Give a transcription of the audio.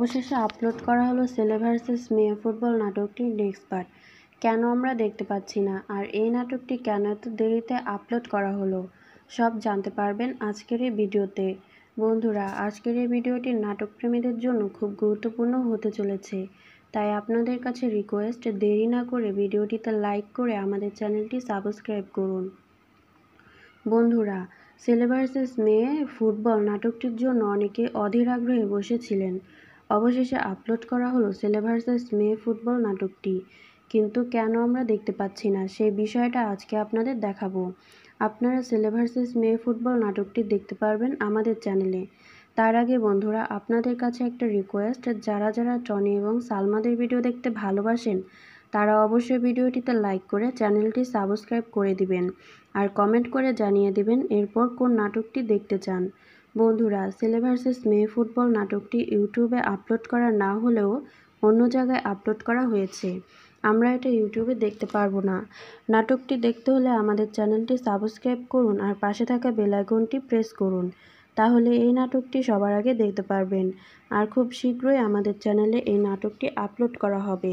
অবশেষে আপলোড করা হলো ছেলে ভার্সেস মেয়ে ফুটবল নাটকটির নেক্সট পার্ট। কেন আমরা দেখতে পাচ্ছি না, আর এই নাটকটি কেন এত দেরিতে আপলোড করা হলো, সব জানতে পারবেন আজকের এই ভিডিওতে। বন্ধুরা, আজকের এই ভিডিওটি নাটকপ্রেমীদের জন্য খুব গুরুত্বপূর্ণ হতে চলেছে, তাই আপনাদের কাছে রিকোয়েস্ট, দেরি না করে ভিডিওটিতে লাইক করে আমাদের চ্যানেলটি সাবস্ক্রাইব করুন। বন্ধুরা, ছেলে ভার্সেস মেয়ে ফুটবল নাটকটির জন্য অনেকে অধীর আগ্রহে বসেছিলেন। অবশেষে আপলোড করা হলো ছেলে ভার্সেস মেয়ে ফুটবল নাটকটি, কিন্তু কেন আমরা দেখতে পাচ্ছি না সেই বিষয়টা আজকে আপনাদের দেখাবো। আপনারা ছেলে ভার্সেস মেয়ে ফুটবল নাটকটি দেখতে পারবেন আমাদের চ্যানেলে। তার আগে বন্ধুরা, আপনাদের কাছে একটা রিকোয়েস্ট, যারা যারা টনি এবং সালমাদের ভিডিও দেখতে ভালোবাসেন তারা অবশ্যই ভিডিওটিতে লাইক করে চ্যানেলটি সাবস্ক্রাইব করে দিবেন, আর কমেন্ট করে জানিয়ে দিবেন এরপর কোন নাটকটি দেখতে চান। বন্ধুরা, ছেলে ভার্সেস মেয়ে ফুটবল নাটকটি ইউটিউবে আপলোড করা না হলেও অন্য জায়গায় আপলোড করা হয়েছে। আমরা এটা ইউটিউবে দেখতে পারবো না। নাটকটি দেখতে হলে আমাদের চ্যানেলটি সাবস্ক্রাইব করুন আর পাশে থাকা বেল আইকনটি প্রেস করুন, তাহলে এই নাটকটি সবার আগে দেখতে পারবেন। আর খুব শীঘ্রই আমাদের চ্যানেলে এই নাটকটি আপলোড করা হবে।